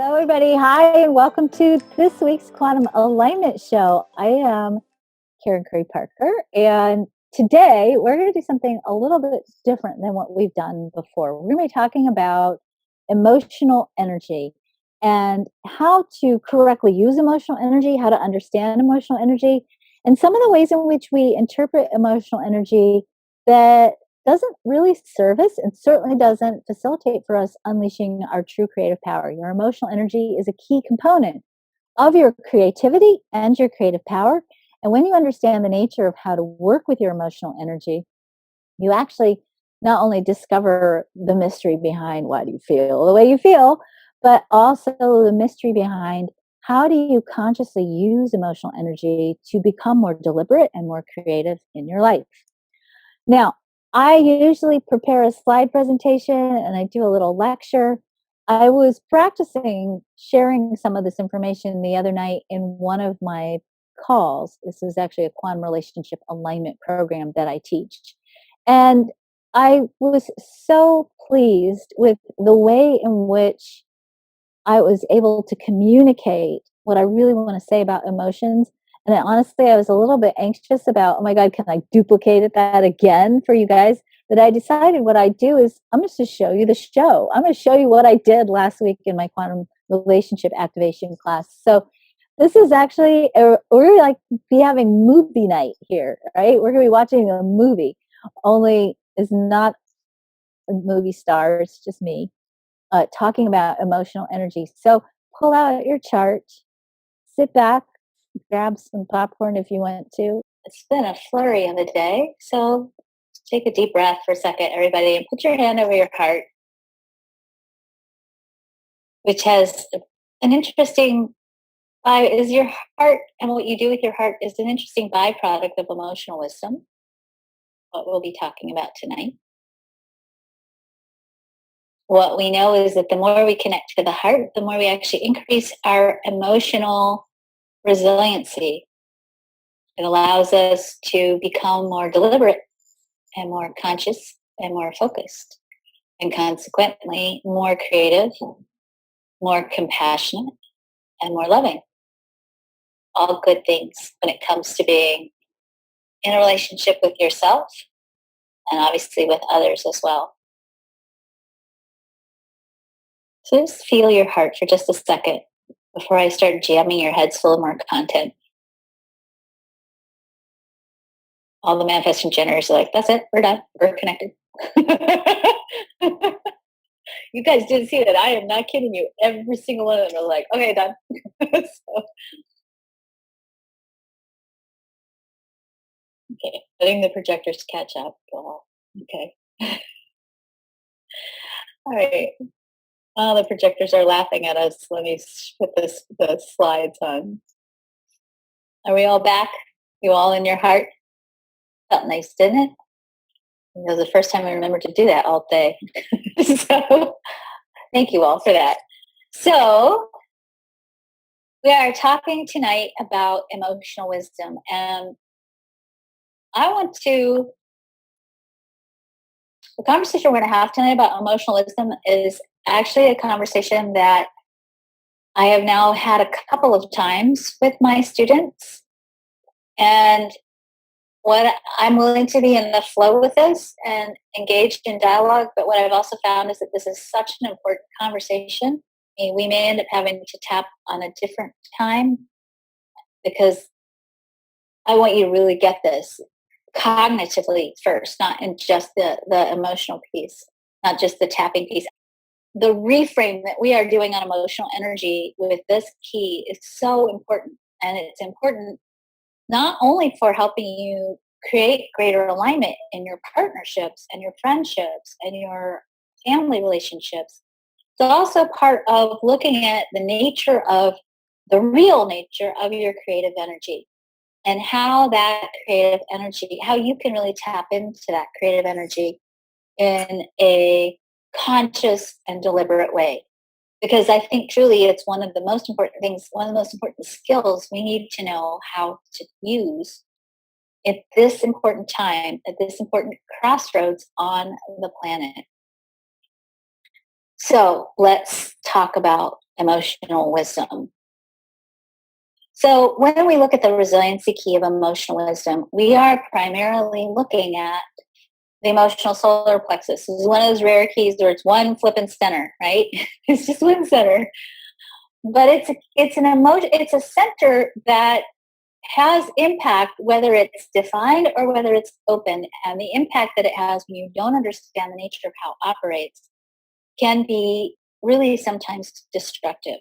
Hello, everybody. Hi, and welcome to this week's Quantum Alignment Show. I am Karen Curry Parker, and today we're going to do something a little bit different than what we've done before. We're going to be talking about emotional energy and how to correctly use emotional energy, how to understand emotional energy, and some of the ways in which we interpret emotional energy that doesn't really serve us and certainly doesn't facilitate for us unleashing our true creative power. Your emotional energy is a key component of your creativity and your creative power. And when you understand the nature of how to work with your emotional energy, you actually not only discover the mystery behind why do you feel the way you feel, but also the mystery behind how do you consciously use emotional energy to become more deliberate and more creative in your life. Now, I usually prepare a slide presentation and I do a little lecture. I was practicing sharing some of this information the other night in one of my calls. This is actually a quantum relationship alignment program that I teach. And I was so pleased with the way in which I was able to communicate what I really want to say about emotions. And then honestly, I was a little bit anxious about, oh my God, can I duplicate that again for you guys? But I decided what I do is I'm just to show you the show. I'm going to show you what I did last week in my quantum relationship activation class. So this is actually, we're like be having movie night here, right? We're going to be watching a movie, only it's not a movie star, it's just me talking about emotional energy. So pull out your chart, sit back, grab some popcorn if you want to. It's been a flurry of a day, so take a deep breath for a second, everybody, and put your hand over your heart, which has an interesting is your heart and what you do with your heart is an interesting byproduct of emotional wisdom, what we'll be talking about tonight. What we know is that the more we connect to the heart, the more we actually increase our emotional resiliency. It allows us to become more deliberate and more conscious and more focused, and consequently more creative, more compassionate, and more loving. All good things when it comes to being in a relationship with yourself and obviously with others as well. So just feel your heart for just a second before I start jamming your heads full of more content. All the manifesting generators are like, that's it, we're done, we're connected. You guys didn't see that. I am not kidding you. Every single one of them are like, okay, done. So, okay, letting the projectors catch up. Oh, okay. All right. Oh, the projectors are laughing at us. Let me put the slides on. Are we all back? You all in your heart? Felt nice, didn't it? It was the first time I remembered to do that all day. So thank you all for that. So we are talking tonight about emotional wisdom, and the conversation we're going to have tonight about emotional wisdom is actually a conversation that I have now had a couple of times with my students, and what I'm willing to be in the flow with this and engaged in dialogue. But what I've also found is that this is such an important conversation. I mean, we may end up having to tap on a different time because I want you to really get this cognitively first, not in just the emotional piece, not just the tapping piece. The reframe that we are doing on emotional energy with this key is so important. And it's important not only for helping you create greater alignment in your partnerships and your friendships and your family relationships, it's also part of looking at the real nature of your creative energy and how that creative energy, how you can really tap into that creative energy in a conscious and deliberate way. Because I think truly it's one of the most important things, one of the most important skills we need to know how to use at this important time, at this important crossroads on the planet. So let's talk about emotional wisdom. So when we look at the resiliency key of emotional wisdom, we are primarily looking at the emotional solar plexus. This is one of those rare keys where it's one flipping center, right? It's just one center. But it's a center that has impact, whether it's defined or whether it's open. And the impact that it has when you don't understand the nature of how it operates can be really sometimes destructive,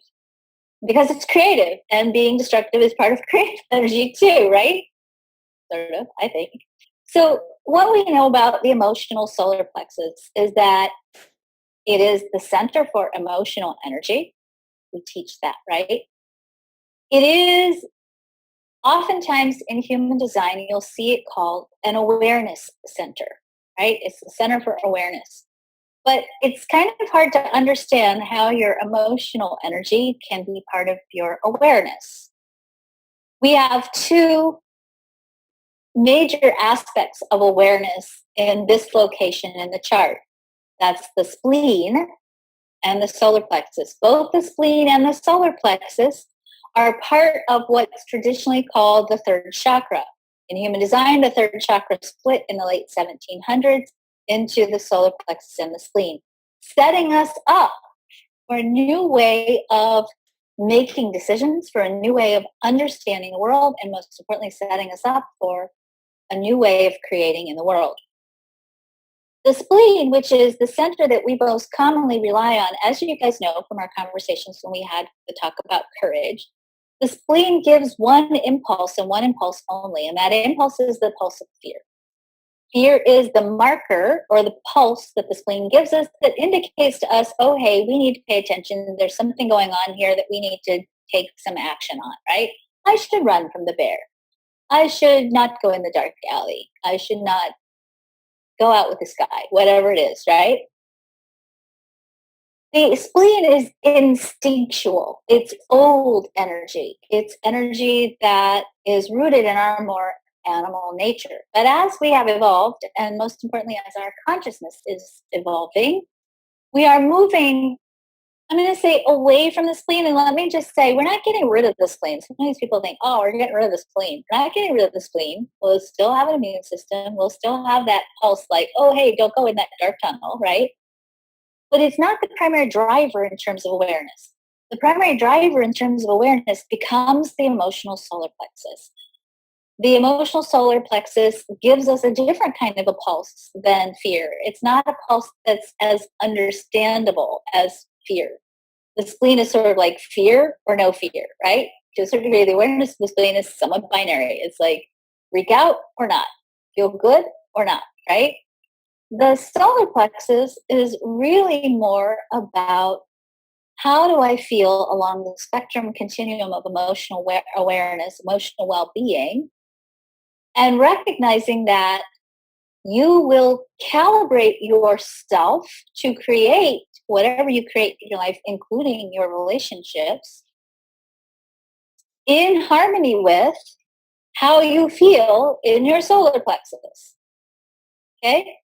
because it's creative, and being destructive is part of creative energy too, right? Sort of, I think. So what we know about the emotional solar plexus is that it is the center for emotional energy. We teach that, right? It is oftentimes in human design, you'll see it called an awareness center, right? It's the center for awareness. But it's kind of hard to understand how your emotional energy can be part of your awareness. We have two major aspects of awareness in this location in the chart. That's the spleen and the solar plexus. Both the spleen and the solar plexus are part of what's traditionally called the third chakra. In human design, the third chakra split in the late 1700s into the solar plexus and the spleen, setting us up for a new way of making decisions, for a new way of understanding the world, and most importantly, setting us up for a new way of creating in the world. The spleen, which is the center that we most commonly rely on, as you guys know from our conversations when we had the talk about courage, the spleen gives one impulse and one impulse only, and that impulse is the pulse of fear. Fear is the marker or the pulse that the spleen gives us that indicates to us, oh, hey, we need to pay attention. There's something going on here that we need to take some action on, right? I should run from the bear. I should not go in the dark alley. I should not go out with this guy, whatever it is, right? The spleen is instinctual. It's old energy. It's energy that is rooted in our more animal nature. But as we have evolved, and most importantly, as our consciousness is evolving, we are moving, I'm going to say, away from the spleen. And let me just say, we're not getting rid of the spleen. Sometimes people think, oh, we're getting rid of the spleen. We're not getting rid of the spleen. We'll still have an immune system. We'll still have that pulse like, oh, hey, don't go in that dark tunnel, right? But it's not the primary driver in terms of awareness. The primary driver in terms of awareness becomes the emotional solar plexus. The emotional solar plexus gives us a different kind of a pulse than fear. It's not a pulse that's as understandable as fear. The spleen is sort of like fear or no fear, right? To a certain degree, the awareness of the spleen is somewhat binary. It's like freak out or not, feel good or not, right? The solar plexus is really more about how do I feel along the spectrum continuum of emotional awareness, emotional well-being, and recognizing that you will calibrate yourself to create whatever you create in your life, including your relationships, in harmony with how you feel in your solar plexus. Okay?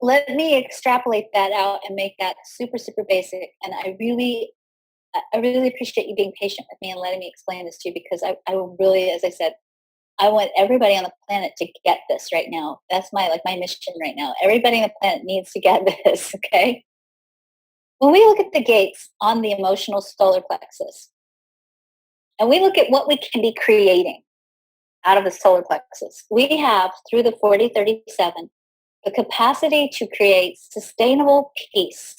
Let me extrapolate that out and make that super, super basic. And I really appreciate you being patient with me and letting me explain this to you, because I really, as I said, I want everybody on the planet to get this right now. That's my mission right now. Everybody on the planet needs to get this, okay? When we look at the gates on the emotional solar plexus, and we look at what we can be creating out of the solar plexus, we have, through the 4037, the capacity to create sustainable peace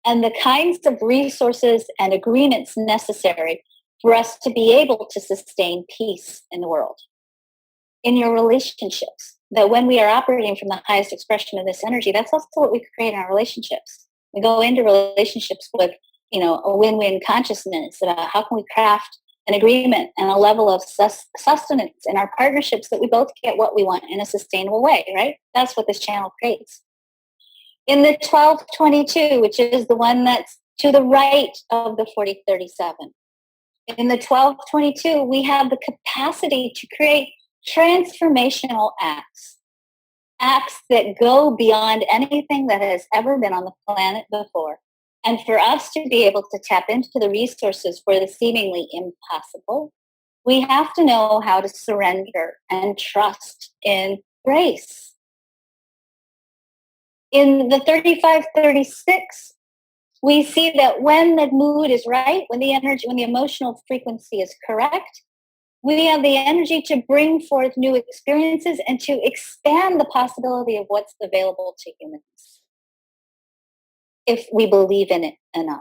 and the kinds of resources and agreements necessary for us to be able to sustain peace in the world. In your relationships, that when we are operating from the highest expression of this energy, that's also what we create in our relationships. We go into relationships with, a win-win consciousness about how can we craft an agreement and a level of sustenance in our partnerships that we both get what we want in a sustainable way, right? That's what this channel creates. In the 1222, which is the one that's to the right of the 4037, in the 1222, we have the capacity to create transformational acts that go beyond anything that has ever been on the planet before. And for us to be able to tap into the resources for the seemingly impossible, we have to know how to surrender and trust in grace. In the 3536, we see that when the mood is right, when the energy, when the emotional frequency is correct, we have the energy to bring forth new experiences and to expand the possibility of what's available to humans, if we believe in it enough.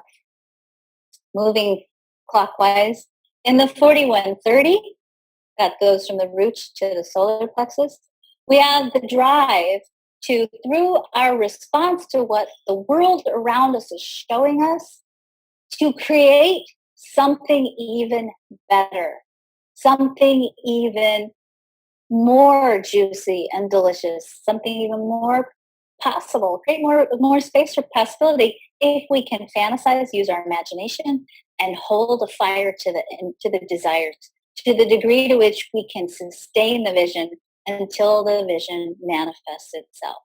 Moving clockwise, in the 4130, that goes from the root to the solar plexus, we have the drive to, through our response to what the world around us is showing us, to create something even better, something even more juicy and delicious, something even more possible, create more space for possibility if we can fantasize, use our imagination, and hold a fire to the desires, to the degree to which we can sustain the vision until the vision manifests itself.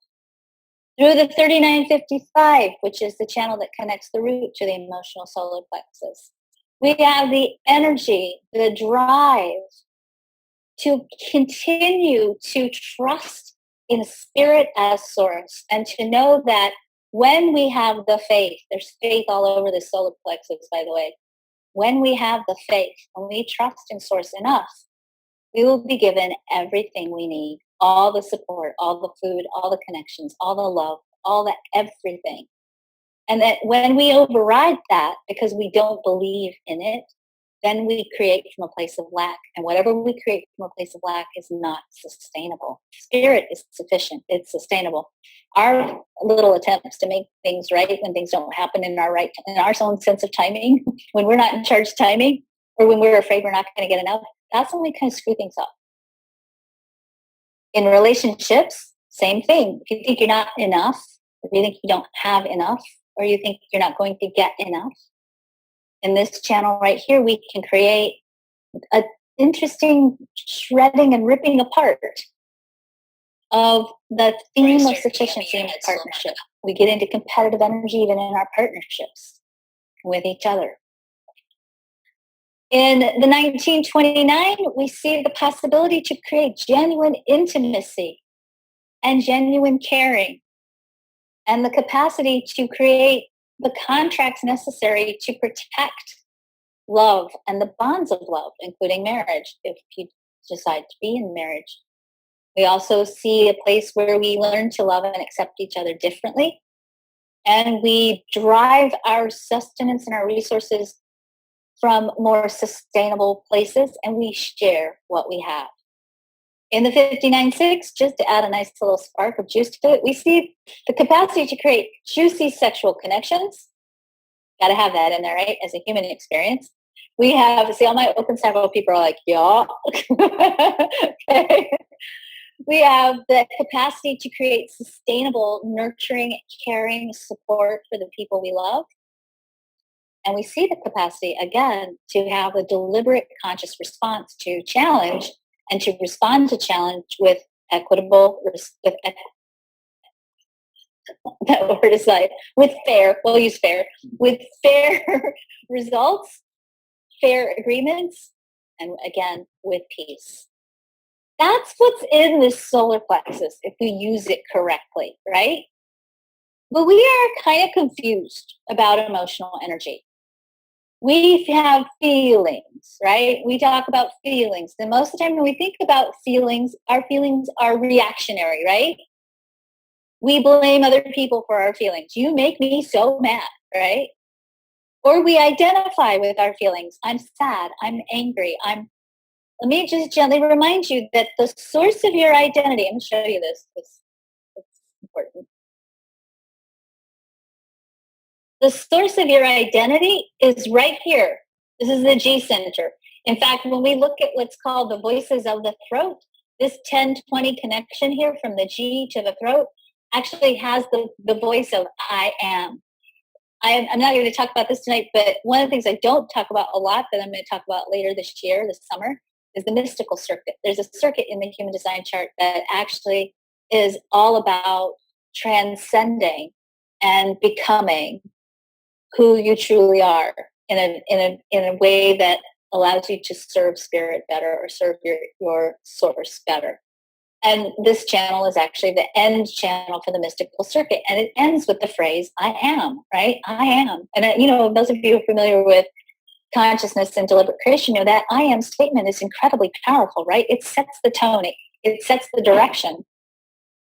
Through the 3955, which is the channel that connects the root to the emotional solar plexus, we have the energy, the drive to continue to trust in spirit as source, and to know that when we have the faith, there's faith all over the solar plexus, by the way. When we have the faith, when we trust in source enough, we will be given everything we need, all the support, all the food, all the connections, all the love, all the everything. And that when we override that because we don't believe in it, then we create from a place of lack. And whatever we create from a place of lack is not sustainable. Spirit is sufficient. It's sustainable. Our little attempts to make things right when things don't happen in our own sense of timing, when we're not in charge of timing, or when we're afraid we're not going to get enough, that's when we kind of screw things up. In relationships, same thing. If you think you're not enough, if you think you don't have enough, or you think you're not going to get enough, in this channel right here, we can create an interesting shredding and ripping apart of the theme of sufficiency in partnership. We get into competitive energy even in our partnerships with each other. In the 1929, we see the possibility to create genuine intimacy and genuine caring, and the capacity to create the contracts necessary to protect love and the bonds of love, including marriage, if you decide to be in marriage. We also see a place where we learn to love and accept each other differently, and we drive our sustenance and our resources from more sustainable places, and we share what we have. In the 59.6, just to add a nice little spark of juice to it, we see the capacity to create juicy sexual connections. Got to have that in there, right? As a human experience. We have, see, all my open cycle people are like, yeah. Okay. We have the capacity to create sustainable, nurturing, caring support for the people we love. And we see the capacity, again, to have a deliberate, conscious response to challenge, and to respond to challenge with equitable, that word aside, with fair, we'll use fair, with fair results, fair agreements, and again, with peace. That's what's in this solar plexus if we use it correctly, right? But we are kind of confused about emotional energy. We have feelings, right? We talk about feelings. And most of the time when we think about feelings, our feelings are reactionary, right? We blame other people for our feelings. You make me so mad, right? Or we identify with our feelings. I'm sad. I'm angry. Let me just gently remind you that the source of your identity, I'm going to show you this. It's important. The source of your identity is right here. This is the G center. In fact, when we look at what's called the voices of the throat, this 10-20 connection here from the G to the throat actually has the voice of I am. I'm not going to talk about this tonight, but one of the things I don't talk about a lot that I'm going to talk about later this summer, is the mystical circuit. There's a circuit in the human design chart that actually is all about transcending and becoming who you truly are in a way that allows you to serve spirit better or serve your source better. And this channel is actually the end channel for the mystical circuit. And it ends with the phrase, I am, right? I am. And, those of you who are familiar with consciousness and deliberate creation, that I am statement is incredibly powerful, right? It sets the tone. It sets the direction.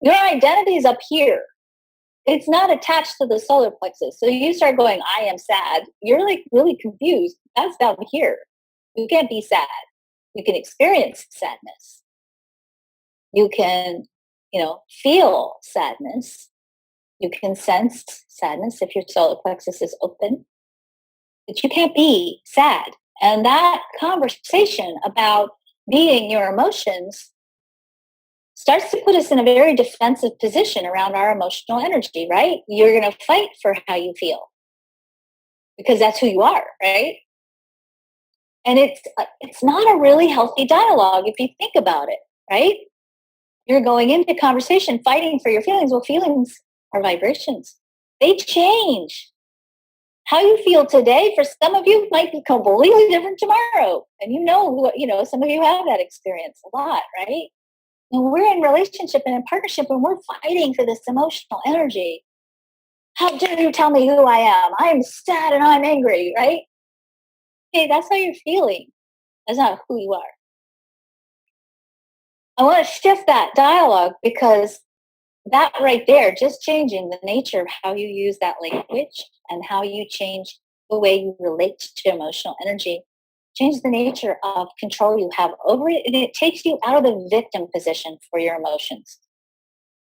Your identity is up here. It's not attached to the solar plexus. So you start going, I am sad. You're like really confused. That's down here. You can't be sad. You can experience sadness. You can, feel sadness. You can sense sadness if your solar plexus is open. But you can't be sad. And that conversation about being your emotions starts to put us in a very defensive position around our emotional energy, right? You're going to fight for how you feel because that's who you are, right? And it's not a really healthy dialogue if you think about it, right? You're going into conversation fighting for your feelings. Well, feelings are vibrations. They change. How you feel today for some of you might be completely different tomorrow. And some of you have that experience a lot, right? And we're in relationship and in partnership and we're fighting for this emotional energy. How dare you tell me who I am? I'm sad and I'm angry, right? Hey, that's how you're feeling. That's not who you are. I want to shift that dialogue because that right there, just changing the nature of how you use that language and how you change the way you relate to emotional energy, change the nature of control you have over it, and it takes you out of the victim position for your emotions.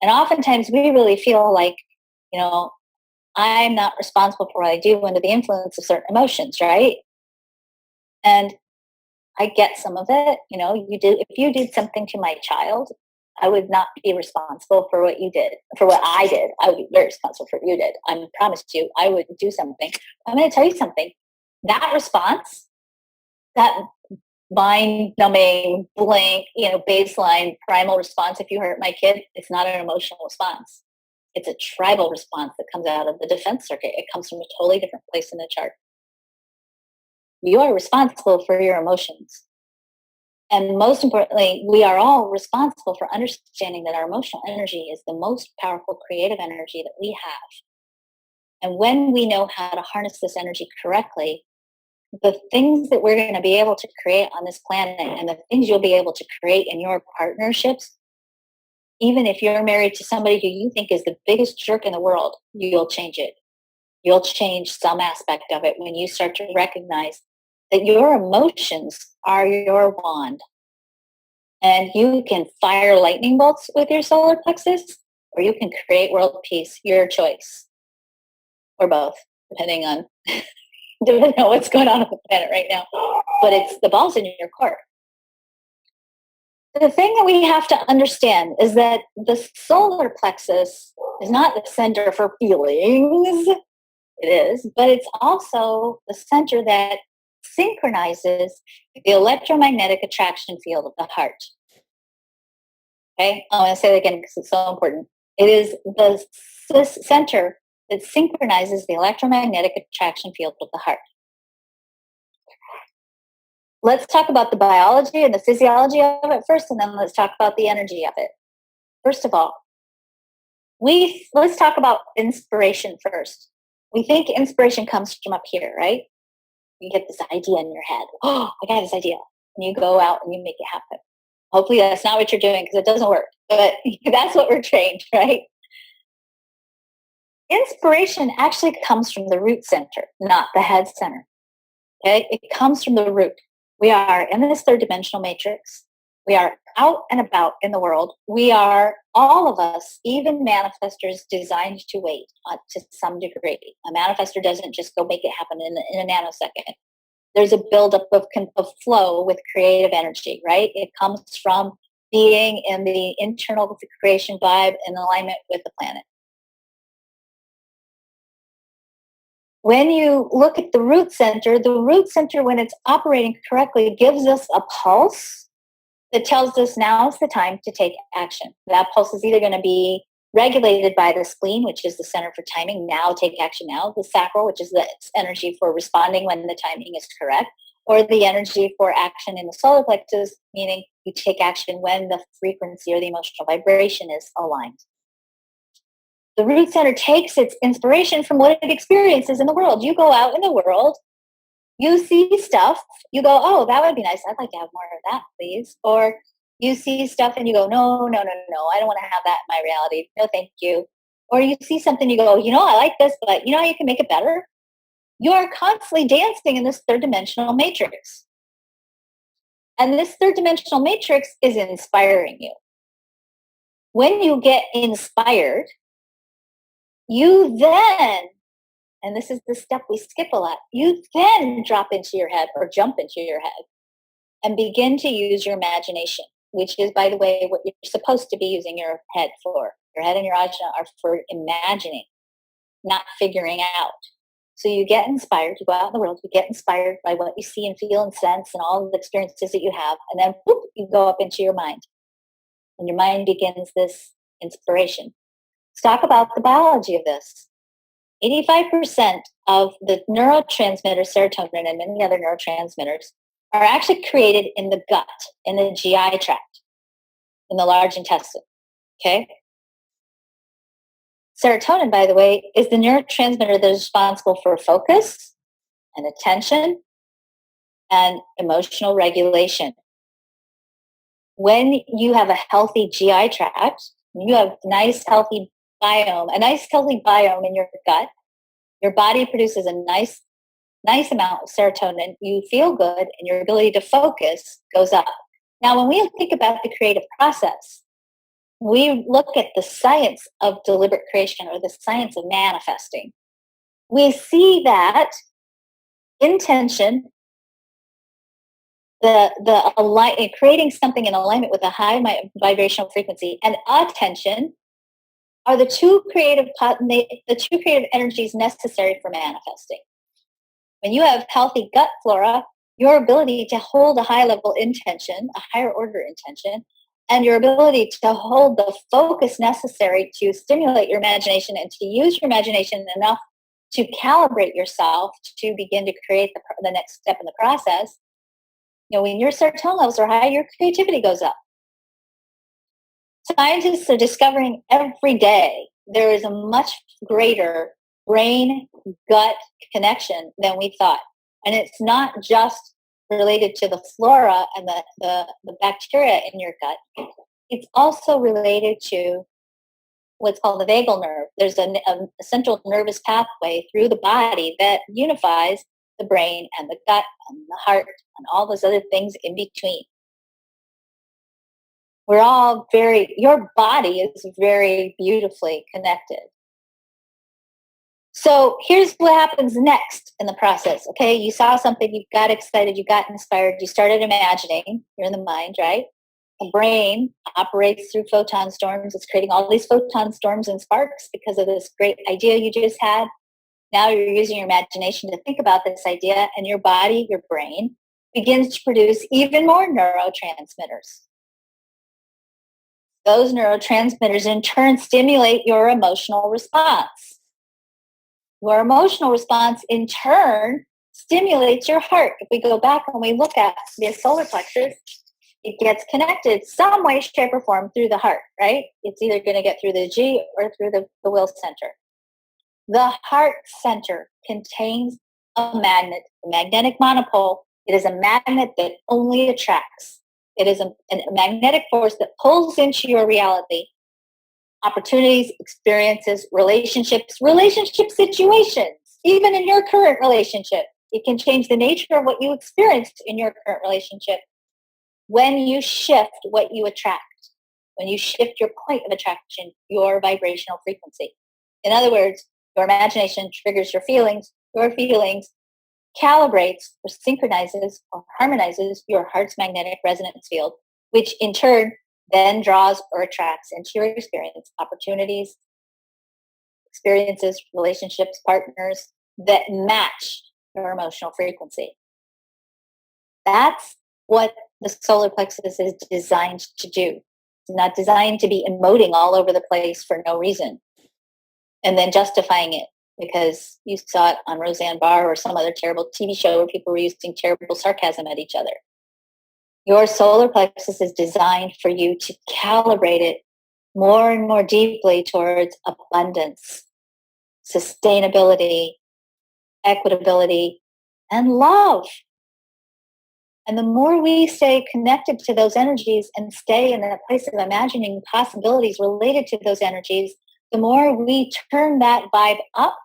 And oftentimes we really feel like, I'm not responsible for what I do under the influence of certain emotions, right? And I get some of it. If you did something to my child, I would not be responsible for what you did, for what I did. I would be very responsible for what you did. I promised you I would do something. I'm going to tell you something. That response, that mind-numbing, blank, baseline primal response, if you hurt my kid, it's not an emotional response. It's a tribal response that comes out of the defense circuit. It comes from a totally different place in the chart. You are responsible for your emotions. And most importantly, we are all responsible for understanding that our emotional energy is the most powerful creative energy that we have. And when we know how to harness this energy correctly, the things that we're going to be able to create on this planet and the things you'll be able to create in your partnerships, even if you're married to somebody who you think is the biggest jerk in the world, you'll change it. You'll change some aspect of it when you start to recognize that your emotions are your wand. And you can fire lightning bolts with your solar plexus, or you can create world peace, your choice. Or both, depending on what's going on the planet right now. But it's the ball's in your court. The thing that we have to understand is that the solar plexus is not the center for feelings. It is, but it's also the center that synchronizes the electromagnetic attraction field of the heart. Okay, I'm going to say that again because it's so important. It is the center that synchronizes the electromagnetic attraction field of the heart. Let's talk about the biology and the physiology of it first, and then let's talk about the energy of it. First of all, let's talk about inspiration first. We think inspiration comes from up here, right? You get this idea in your head. Oh, I got this idea. And you go out and you make it happen. Hopefully that's not what you're doing because it doesn't work. But that's what we're trained, right? Inspiration actually comes from the root center, not the head center. Okay? It comes from the root. We are in this third dimensional matrix. We are out and about in the world. We are, all of us, even manifestors, designed to wait to some degree. A manifestor doesn't just go make it happen in a nanosecond. There's a buildup of flow with creative energy, right? It comes from being in the internal creation vibe in alignment with the planet. When you look at the root center, when it's operating correctly, gives us a pulse that tells us now's the time to take action. That pulse is either going to be regulated by the spleen, which is the center for timing. Now, take action now. The sacral, which is the energy for responding when the timing is correct, or the energy for action in the solar plexus, meaning you take action when the frequency or the emotional vibration is aligned. The root center takes its inspiration from what it experiences in the world. You go out in the world, you see stuff, you go, oh, that would be nice. I'd like to have more of that, please. Or you see stuff and you go, no, I don't want to have that in my reality. No, thank you. Or you see something, you go, I like this, but you know how you can make it better? You are constantly dancing in this third dimensional matrix. And this third dimensional matrix is inspiring you. When you get inspired, you then, and this is the step we skip a lot, you then drop into your head or jump into your head and begin to use your imagination, which is, by the way, what you're supposed to be using your head for. Your head and your ajna are for imagining, not figuring out. So you get inspired, you go out in the world, you get inspired by what you see and feel and sense and all the experiences that you have, and then whoop, you go up into your mind. And your mind begins this inspiration. Let's talk about the biology of this. 85% of the neurotransmitters, serotonin and many other neurotransmitters, are actually created in the gut, in the GI tract, in the large intestine. Okay? Serotonin, by the way, is the neurotransmitter that is responsible for focus and attention and emotional regulation. When you have a healthy GI tract, you have a nice healthy biome in your gut, your body produces a nice amount of serotonin, you feel good, and your ability to focus goes up. Now, when we think about the creative process, we look at the science of deliberate creation or the science of manifesting. We see that intention, creating something in alignment with a high vibrational frequency, and attention are the two creative energies necessary for manifesting. When you have healthy gut flora, your ability to hold a high level intention, a higher order intention, and your ability to hold the focus necessary to stimulate your imagination and to use your imagination enough to calibrate yourself to begin to create the next step in the process. When your serotonin levels are high, your creativity goes up. Scientists are discovering every day there is a much greater brain-gut connection than we thought. And it's not just related to the flora and the bacteria in your gut. It's also related to what's called the vagal nerve. There's a central nervous pathway through the body that unifies the brain and the gut and the heart and all those other things in between. Your body is very beautifully connected. So here's what happens next in the process. Okay, you saw something, you got excited, you got inspired, you started imagining, you're in the mind, right? The brain operates through photon storms. It's creating all these photon storms and sparks because of this great idea you just had. Now you're using your imagination to think about this idea, and your body, your brain, begins to produce even more neurotransmitters. Those neurotransmitters in turn stimulate your emotional response. Your emotional response in turn stimulates your heart. If we go back and we look at the solar plexus, it gets connected some way, shape, or form through the heart, right? It's either going to get through the G or through the will center. The heart center contains a magnet, a magnetic monopole. It is a magnet that only attracts. It is a magnetic force that pulls into your reality opportunities, experiences, relationship situations. Even in your current relationship, it can change the nature of what you experienced in your current relationship when you shift what you attract, when you shift your point of attraction, your vibrational frequency. In other words, your imagination triggers your feelings calibrates or synchronizes or harmonizes your heart's magnetic resonance field, which in turn then draws or attracts into your experience opportunities, experiences, relationships, partners that match your emotional frequency. That's what the solar plexus is designed to do. not designed to be emoting all over the place for no reason and then justifying it because you saw it on Roseanne Barr or some other terrible TV show where people were using terrible sarcasm at each other. Your solar plexus is designed for you to calibrate it more and more deeply towards abundance, sustainability, equitability, and love. And the more we stay connected to those energies and stay in that place of imagining possibilities related to those energies, the more we turn that vibe up,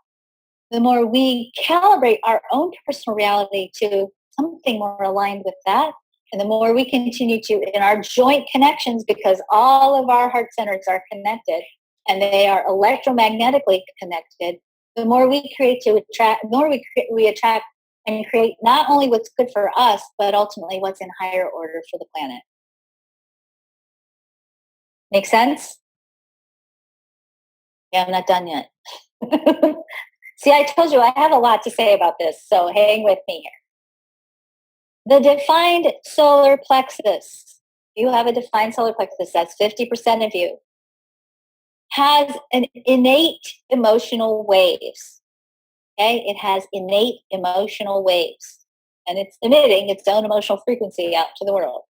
the more we calibrate our own personal reality to something more aligned with that. And the more we continue to, in our joint connections, because all of our heart centers are connected and they are electromagnetically connected, the more we create to attract, the more we attract and create not only what's good for us, but ultimately what's in higher order for the planet. Make sense? Yeah, I'm not done yet. See, I told you I have a lot to say about this, so hang with me here. The defined solar plexus, you have a defined solar plexus, that's 50% of you, has an innate emotional waves. Okay, it has innate emotional waves, and it's emitting its own emotional frequency out to the world.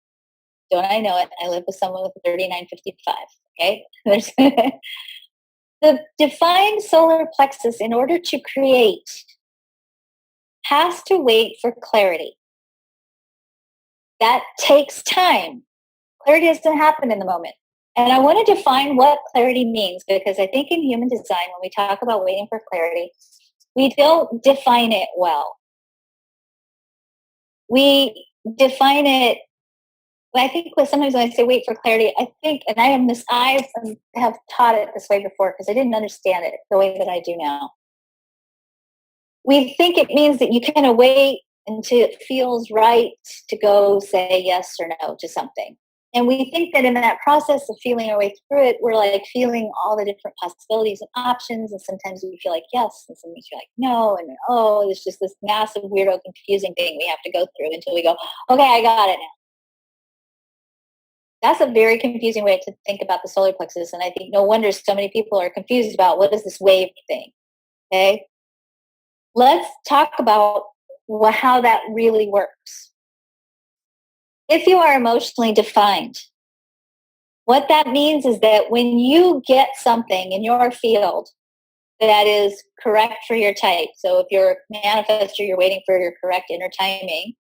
Don't I know it? I live with someone with 3955. Okay, there's the defined solar plexus, in order to create, has to wait for clarity. That takes time. Clarity doesn't happen in the moment. And I want to define what clarity means, because I think in human design, when we talk about waiting for clarity, we don't define it well. We define it, I think sometimes when I say wait for clarity, I think, and I have taught it this way before because I didn't understand it the way that I do now. We think it means that you kind of wait until it feels right to go say yes or no to something. And we think that in that process of feeling our way through it, we're like feeling all the different possibilities and options. And sometimes we feel like yes, and sometimes we feel like no, and oh, it's just this massive, weirdo, confusing thing we have to go through until we go, okay, I got it now. That's a very confusing way to think about the solar plexus. And I think no wonder so many people are confused about what is this wave thing. Okay. Let's talk about how that really works. If you are emotionally defined, what that means is that when you get something in your field that is correct for your type, so if you're a manifestor, you're waiting for your correct inner timing.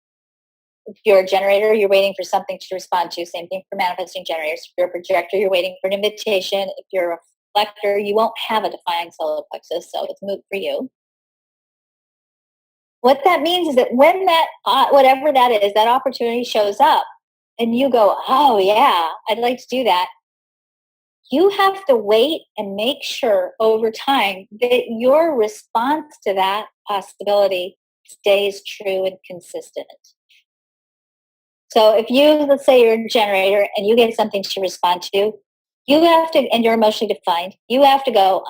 If you're a generator, you're waiting for something to respond to. Same thing for manifesting generators. If you're a projector, you're waiting for an invitation. If you're a reflector, you won't have a defined solar plexus, so it's moot for you. What that means is that when that, whatever that is, that opportunity shows up and you go, oh yeah, I'd like to do that. You have to wait and make sure over time that your response to that possibility stays true and consistent. So if you, let's say you're a generator and you get something to respond to, you have to, and you're emotionally defined, you have to go,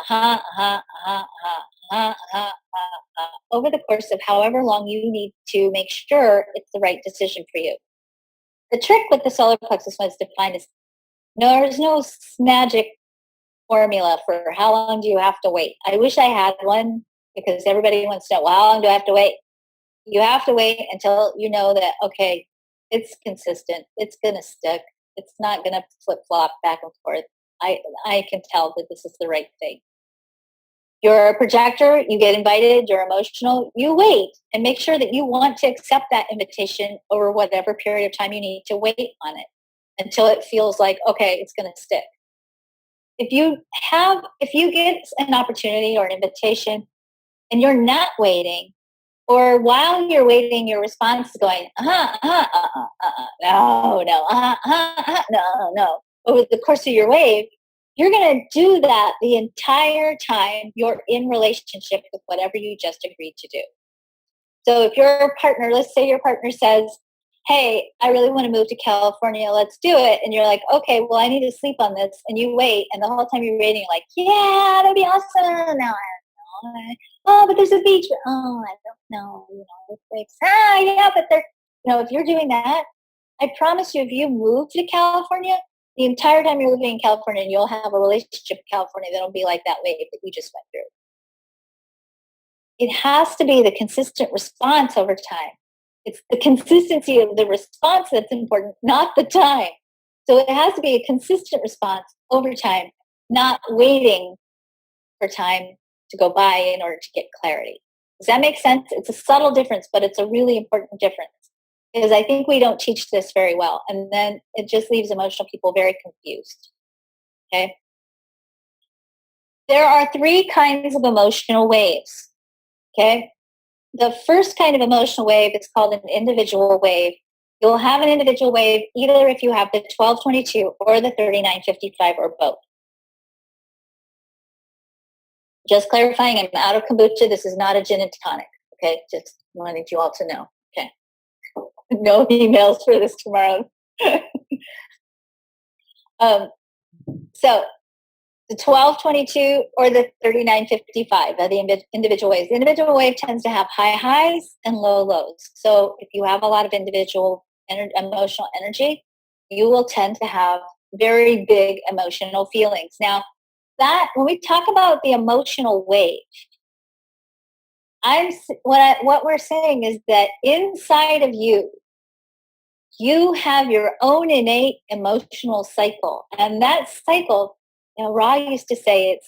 over the course of however long you need to make sure it's the right decision for you. The trick with the solar plexus when it's defined is there's no magic formula for how long do you have to wait. I wish I had one, because everybody wants to know, well, how long do I have to wait? You have to wait until you know that, okay, it's consistent, it's going to stick, it's not going to flip-flop back and forth. I can tell that this is the right thing. You're a projector, you get invited, you're emotional, you wait and make sure that you want to accept that invitation over whatever period of time you need to wait on it until it feels like, okay, it's going to stick. If you get an opportunity or an invitation and you're not waiting, or while you're waiting, your response is going, no. Over the course of your wave, you're going to do that the entire time you're in relationship with whatever you just agreed to do. So if your partner, let's say your partner says, hey, I really want to move to California, let's do it. And you're like, okay, well, I need to sleep on this. And you wait. And the whole time you're waiting, you're like, yeah, that'd be awesome. Now I don't know. Oh, but there's a beach. Oh, I don't know. It's like, yeah, but if you're doing that, I promise you, if you move to California, the entire time you're living in California, and you'll have a relationship in California that'll be like that wave that you just went through. It has to be the consistent response over time. It's the consistency of the response that's important, not the time. So it has to be a consistent response over time, not waiting for time to go by in order to get clarity. Does that make sense? It's a subtle difference, but it's a really important difference, because I think we don't teach this very well. And then it just leaves emotional people very confused. Okay. There are 3 kinds of emotional waves. Okay. The first kind of emotional wave is called an individual wave. You'll have an individual wave either if you have the 1222 or the 3955 or both. Just clarifying, I'm out of kombucha. This is not a gin and tonic. Okay. Just wanted you all to know. Okay. No emails for this tomorrow. So the 1222 or the 3955 are the individual waves. The individual wave tends to have high highs and low lows. So if you have a lot of individual emotional energy, you will tend to have very big emotional feelings. Now, that when we talk about the emotional wave, what we're saying is that inside of you, you have your own innate emotional cycle, and that cycle, Ra used to say I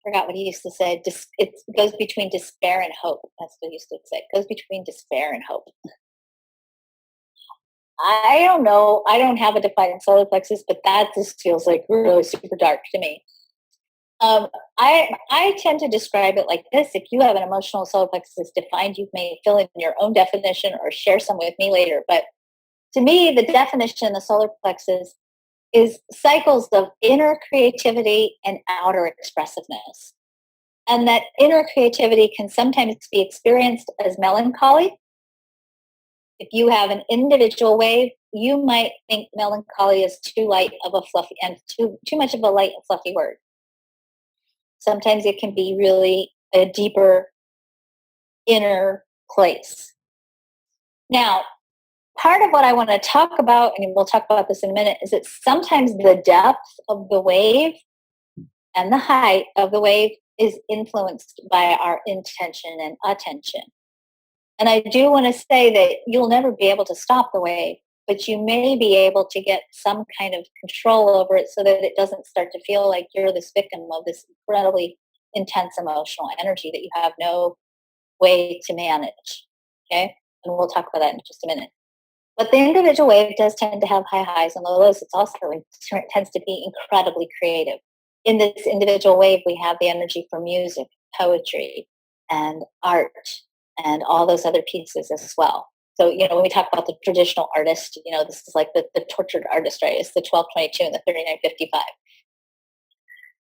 forgot what he used to say. It goes between despair and hope. That's what he used to say. It goes between despair and hope. I don't know. I don't have a defined solar plexus, but that just feels like really super dark to me. I tend to describe it like this. If you have an emotional solar plexus defined, you may fill in your own definition or share some with me later. But to me, the definition of the solar plexus is cycles of inner creativity and outer expressiveness. And that inner creativity can sometimes be experienced as melancholy. If you have an individual wave, you might think melancholy is too light of a fluffy and too much of a light and fluffy word. Sometimes it can be really a deeper inner place. Now, part of what I want to talk about, and we'll talk about this in a minute, is that sometimes the depth of the wave and the height of the wave is influenced by our intention and attention. And I do want to say that you'll never be able to stop the wave, but you may be able to get some kind of control over it so that it doesn't start to feel like you're this victim of this incredibly intense emotional energy that you have no way to manage. Okay? And we'll talk about that in just a minute. But the individual wave does tend to have high highs and low lows. It tends to be incredibly creative. In this individual wave, we have the energy for music, poetry, and art, and all those other pieces as well. So, when we talk about the traditional artist, this is like the tortured artist, right? It's the 1222 and the 3955.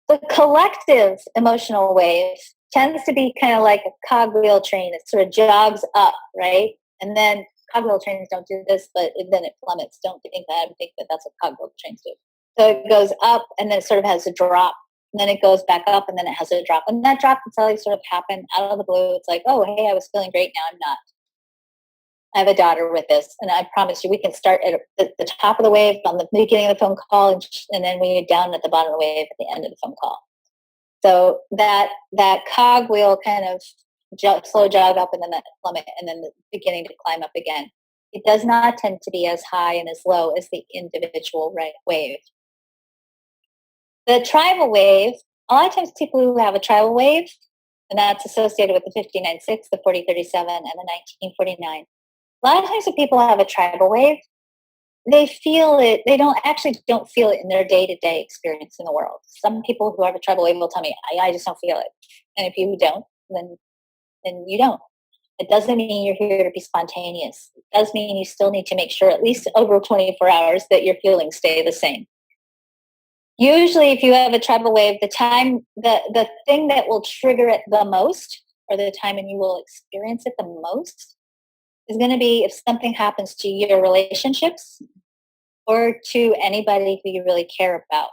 The collective emotional wave tends to be kind of like a cogwheel train. It sort of jogs up, right? And then cogwheel trains don't do this, but then it plummets. Don't think that. I think that that's what cogwheel trains do. So it goes up, and then it sort of has a drop, and then it goes back up, and then it has a drop. And that drop can suddenly sort of happen out of the blue. It's like, oh, hey, I was feeling great. Now I'm not. I have a daughter with this, and I promise you we can start at the top of the wave on the beginning of the phone call, and then we get down at the bottom of the wave at the end of the phone call. So that cogwheel kind of slow jog up, and then that plummet, and then the beginning to climb up again. It does not tend to be as high and as low as the individual wave. The tribal wave, a lot of times people who have a tribal wave, and that's associated with the 59.6, the 40.37, and the 19.49. A lot of times when people have a tribal wave, they feel it, they don't feel it in their day-to-day experience in the world. Some people who have a tribal wave will tell me, I just don't feel it. And if you don't, then you don't. It doesn't mean you're here to be spontaneous. It does mean you still need to make sure at least over 24 hours that your feelings stay the same. Usually if you have a tribal wave, the thing that will trigger it the most, or the time when you will experience it the most, is going to be if something happens to your relationships or to anybody who you really care about.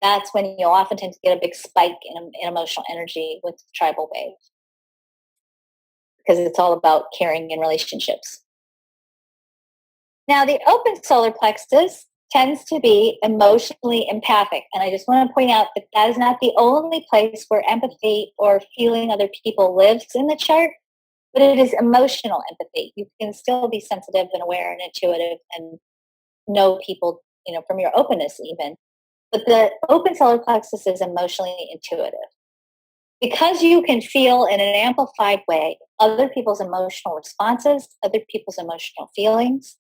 That's when you'll oftentimes get a big spike in emotional energy with the tribal wave, because it's all about caring in relationships. Now, the open solar plexus tends to be emotionally empathic. And I just want to point out that that is not the only place where empathy or feeling other people lives in the chart, but it is emotional empathy. You can still be sensitive and aware and intuitive and know people, from your openness even. But the open solar plexus is emotionally intuitive. Because you can feel in an amplified way other people's emotional responses, other people's emotional feelings,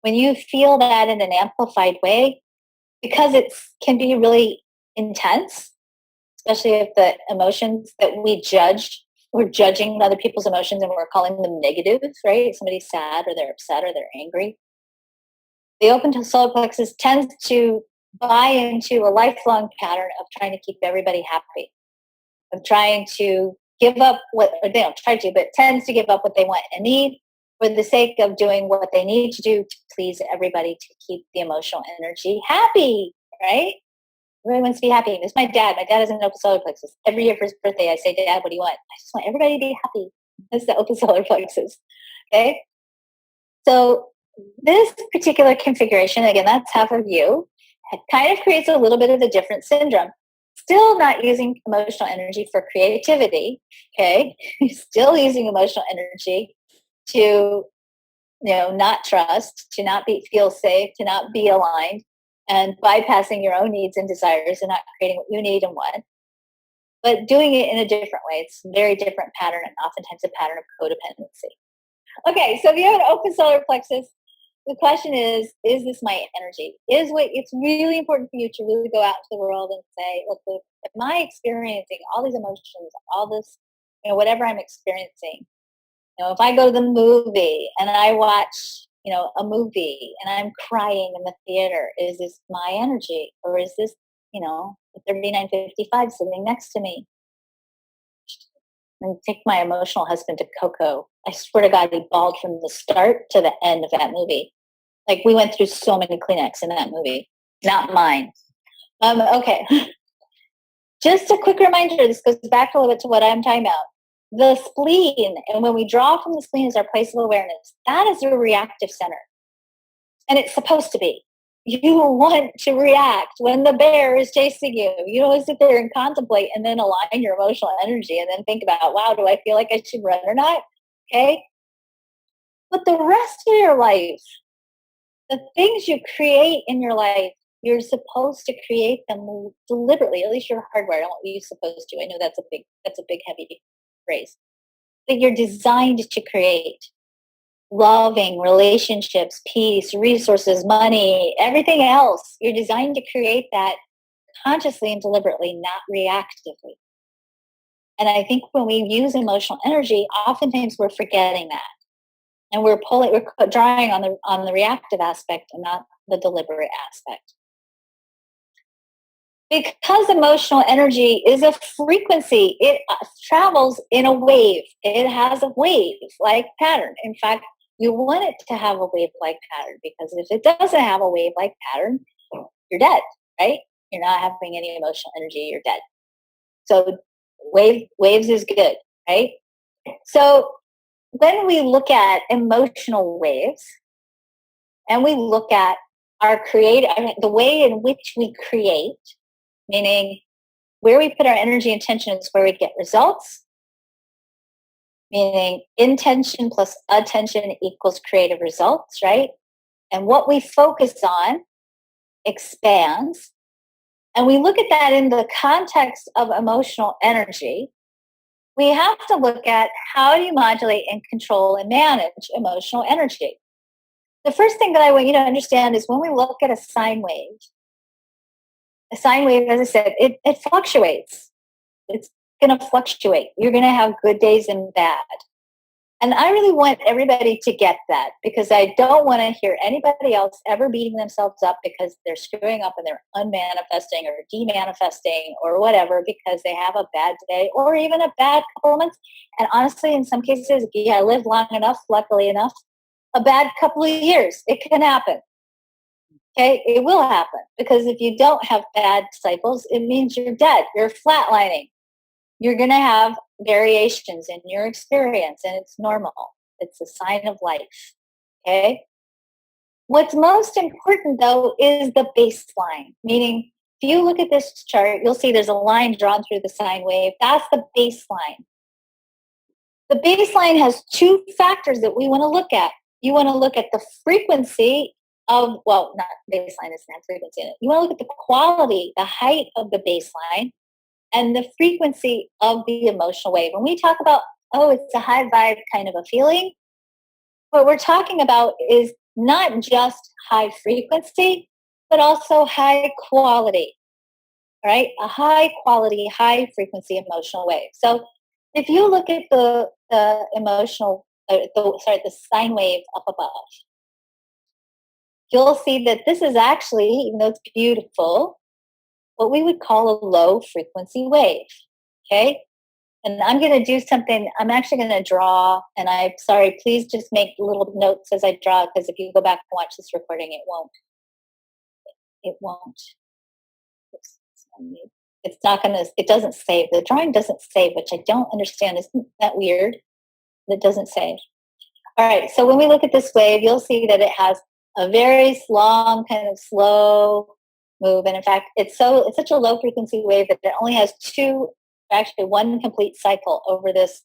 when you feel that in an amplified way, because it can be really intense, especially if the emotions that we're judging other people's emotions and we're calling them negative, right? Somebody's sad or they're upset or they're angry. The open solar plexus tends to buy into a lifelong pattern of trying to keep everybody happy, of trying to give up what, or they don't try to, but tends to give up what they want and need for the sake of doing what they need to do to please everybody to keep the emotional energy happy, right? Everybody wants to be happy. It's my dad. My dad has an open solar plexus. Every year for his birthday, I say, Dad, what do you want? I just want everybody to be happy. That's the open solar plexus. Okay. So this particular configuration, again, that's half of you, kind of creates a little bit of a different syndrome. Still not using emotional energy for creativity. Okay. Still using emotional energy to, not trust, to not feel safe, to not be aligned, and bypassing your own needs and desires and not creating what you need and want, but doing it in a different way. It's a very different pattern and oftentimes a pattern of codependency. Okay, so if you have an open solar plexus, the question is this my energy? It's really important for you to really go out into the world and say, look, am I experiencing all these emotions, all this, whatever I'm experiencing? If I go to the movie and I watch, a movie and I'm crying in the theater, is this my energy? Or is this, the 3955 sitting next to me? And take my emotional husband to Coco. I swear to God, he bawled from the start to the end of that movie. Like, we went through so many Kleenex in that movie. Not mine. Okay. Just a quick reminder, this goes back a little bit to what I'm talking about. The spleen, and when we draw from the spleen is our place of awareness. That is your reactive center. And it's supposed to be. You want to react when the bear is chasing you. You don't sit there and contemplate and then align your emotional energy and then think about, wow, do I feel like I should run or not? Okay. But the rest of your life, the things you create in your life, you're supposed to create them deliberately. At least you're hardwired. I don't want you supposed to. I know that's a big heavy phrase. But you're designed to create loving relationships, peace, resources, money, everything else. You're designed to create that consciously and deliberately, not reactively. And I think when we use emotional energy, oftentimes we're forgetting that. And we're drawing on the reactive aspect and not the deliberate aspect. Because emotional energy is a frequency, it travels in a wave. It has a wave-like pattern. In fact, you want it to have a wave-like pattern, because if it doesn't have a wave-like pattern, you're dead, right? You're not having any emotional energy, you're dead. So waves is good, right? So when we look at emotional waves and we look at the way in which we create, meaning where we put our energy intention is where we get results, meaning intention plus attention equals creative results, right? And what we focus on expands. And we look at that in the context of emotional energy. We have to look at how do you modulate and control and manage emotional energy. The first thing that I want you to understand is when we look at a sine wave, as I said, it fluctuates. It's going to fluctuate. You're going to have good days and bad. And I really want everybody to get that, because I don't want to hear anybody else ever beating themselves up because they're screwing up and they're unmanifesting or demanifesting or whatever because they have a bad day or even a bad couple of months. And honestly, in some cases, if I live long enough, luckily enough, a bad couple of years, it can happen. Okay, it will happen, because if you don't have bad cycles, it means you're dead. You're flatlining. You're going to have variations in your experience, and it's normal. It's a sign of life. Okay? What's most important, though, is the baseline, meaning if you look at this chart, you'll see there's a line drawn through the sine wave. That's the baseline. The baseline has two factors that we want to look at. You want to look at the frequency of, well, not baseline, it's not frequency in it. You want to look at the quality, the height of the baseline, and the frequency of the emotional wave. When we talk about, oh, it's a high vibe kind of a feeling, what we're talking about is not just high frequency, but also high quality, right? A high quality, high frequency emotional wave. So if you look at the emotional, the sine wave up above, you'll see that this is actually, even though it's beautiful, what we would call a low frequency wave. Okay? And I'm going to do something, I'm actually going to draw, and I'm sorry, please just make little notes as I draw, because if you go back and watch this recording, it won't. It's not going to, it doesn't save. The drawing doesn't save, which I don't understand. Isn't that weird? It doesn't save. All right, so when we look at this wave, you'll see that it has a very long, kind of slow move. And in fact, it's such a low frequency wave that it only has one complete cycle over this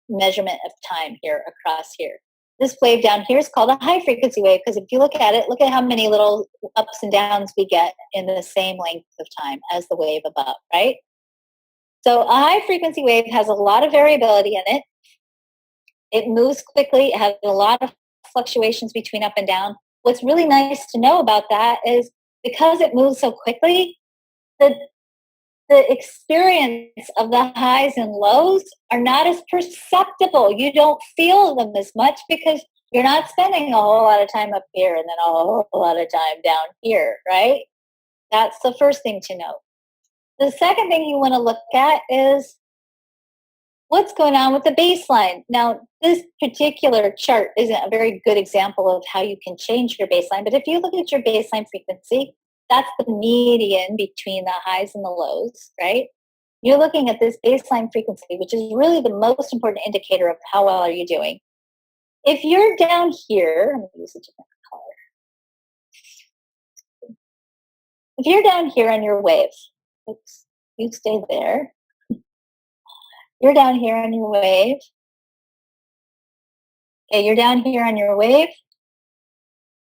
measurement of time here across here. This wave down here is called a high frequency wave, because if you look at it, look at how many little ups and downs we get in the same length of time as the wave above, right? So a high frequency wave has a lot of variability in it. It moves quickly. It has a lot of fluctuations between up and down. What's really nice to know about that is because it moves so quickly, the experience of the highs and lows are not as perceptible. You don't feel them as much because you're not spending a whole lot of time up here and then a whole lot of time down here, right? That's the first thing to know. The second thing you want to look at is what's going on with the baseline. Now, this particular chart isn't a very good example of how you can change your baseline, but if you look at your baseline frequency, that's the median between the highs and the lows, right? You're looking at this baseline frequency, which is really the most important indicator of how well are you doing. If you're down here, I'm going to use a different color. If you're down here on your wave, oops, you stay there. You're down here on your wave. Okay, you're down here on your wave.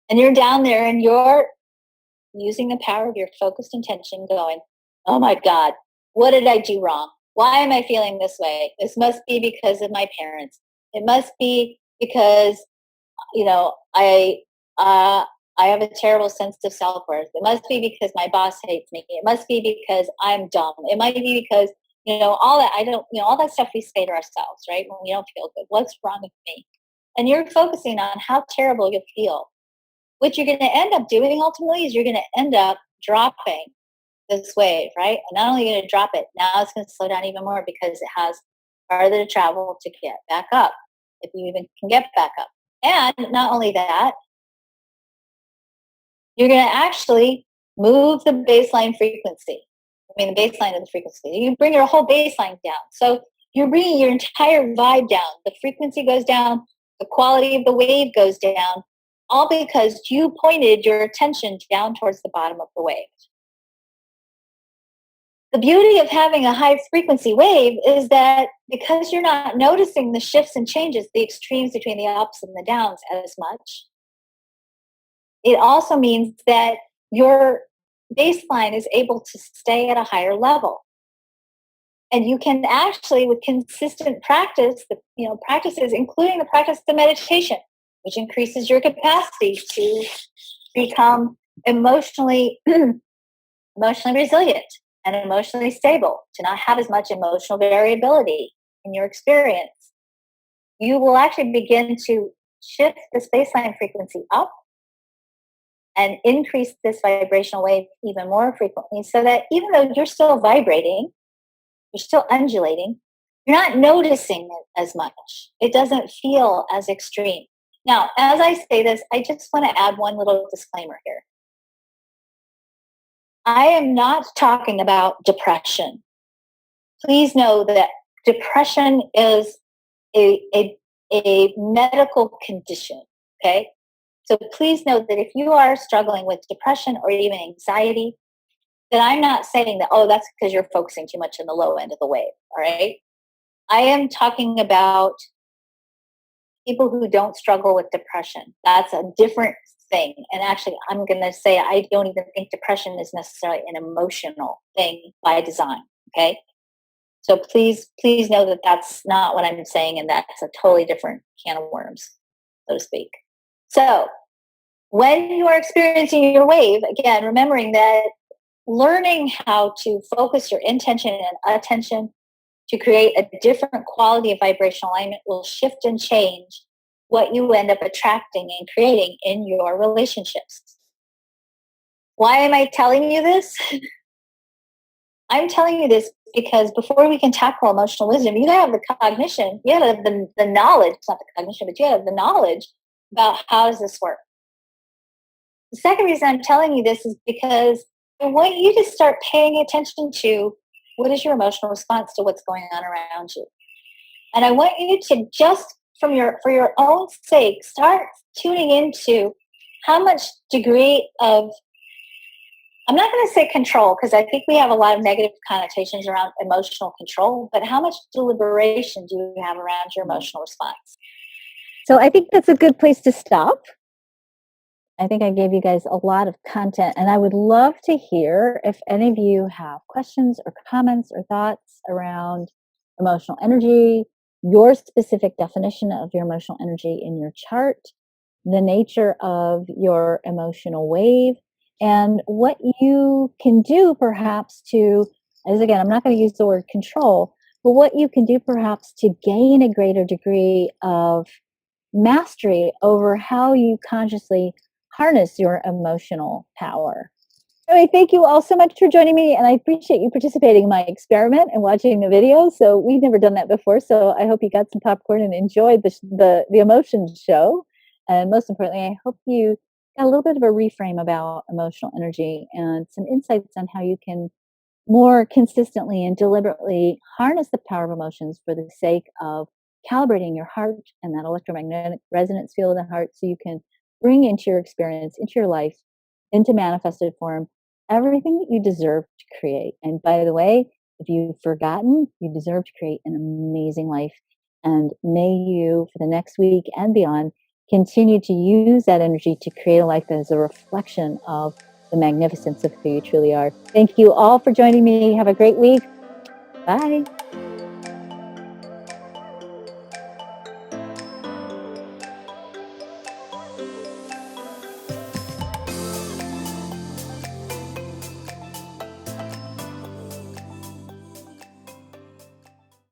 And you're down there and you're using the power of your focused intention going, oh my God, what did I do wrong? Why am I feeling this way? This must be because of my parents. It must be because, I have a terrible sense of self-worth. It must be because my boss hates me. It must be because I'm dumb. It might be because, all that, all that stuff we say to ourselves, right? When we don't feel good. What's wrong with me? And you're focusing on how terrible you feel. What you're going to end up doing ultimately is you're going to end up dropping this wave, right? And not only are you going to drop it, now it's going to slow down even more because it has farther to travel to get back up, if you even can get back up. And not only that, you're going to actually move the baseline frequency. The baseline of the frequency. You bring your whole baseline down. So you're bringing your entire vibe down. The frequency goes down. The quality of the wave goes down. All because you pointed your attention down towards the bottom of the wave. The beauty of having a high frequency wave is that because you're not noticing the shifts and changes, the extremes between the ups and the downs as much, it also means that your baseline is able to stay at a higher level. And you can actually, with consistent practice, practices, including the practice of meditation, which increases your capacity to become emotionally resilient and emotionally stable, to not have as much emotional variability in your experience. You will actually begin to shift this baseline frequency up and increase this vibrational wave even more frequently, so that even though you're still vibrating, you're still undulating, you're not noticing it as much. It doesn't feel as extreme. Now, as I say this, I just want to add one little disclaimer here. I am not talking about depression. Please know that depression is a medical condition, okay? So please know that if you are struggling with depression or even anxiety, that I'm not saying that, oh, that's because you're focusing too much on the low end of the wave. All right. I am talking about people who don't struggle with depression. That's a different thing. And actually, I'm going to say I don't even think depression is necessarily an emotional thing by design. Okay. So please know that that's not what I'm saying. And that's a totally different can of worms, so to speak. So when you are experiencing your wave, again, remembering that learning how to focus your intention and attention to create a different quality of vibrational alignment will shift and change what you end up attracting and creating in your relationships. Why am I telling you this? I'm telling you this because before we can tackle emotional wisdom, you have the cognition, you have the knowledge, not the cognition, but you have the knowledge about how does this work. The second reason I'm telling you this is because I want you to start paying attention to what is your emotional response to what's going on around you. And I want you to just for your own sake, start tuning into how much degree of, I'm not going to say control, because I think we have a lot of negative connotations around emotional control, but how much deliberation do you have around your emotional response? So I think that's a good place to stop. I think I gave you guys a lot of content, and I would love to hear if any of you have questions or comments or thoughts around emotional energy, your specific definition of your emotional energy in your chart, the nature of your emotional wave, and what you can do perhaps to, as again, I'm not going to use the word control, but what you can do perhaps to gain a greater degree of mastery over how you consciously harness your emotional power. Anyway, thank you all so much for joining me, and I appreciate you participating in my experiment and watching the video. So we've never done that before, so I hope you got some popcorn and enjoyed the emotions show. And most importantly, I hope you got a little bit of a reframe about emotional energy and some insights on how you can more consistently and deliberately harness the power of emotions for the sake of calibrating your heart and that electromagnetic resonance field of the heart so you can bring into your experience, into your life, into manifested form, everything that you deserve to create. And by the way, if you've forgotten, you deserve to create an amazing life. And may you, for the next week and beyond, continue to use that energy to create a life that is a reflection of the magnificence of who you truly are. Thank you all for joining me. Have a great week. Bye.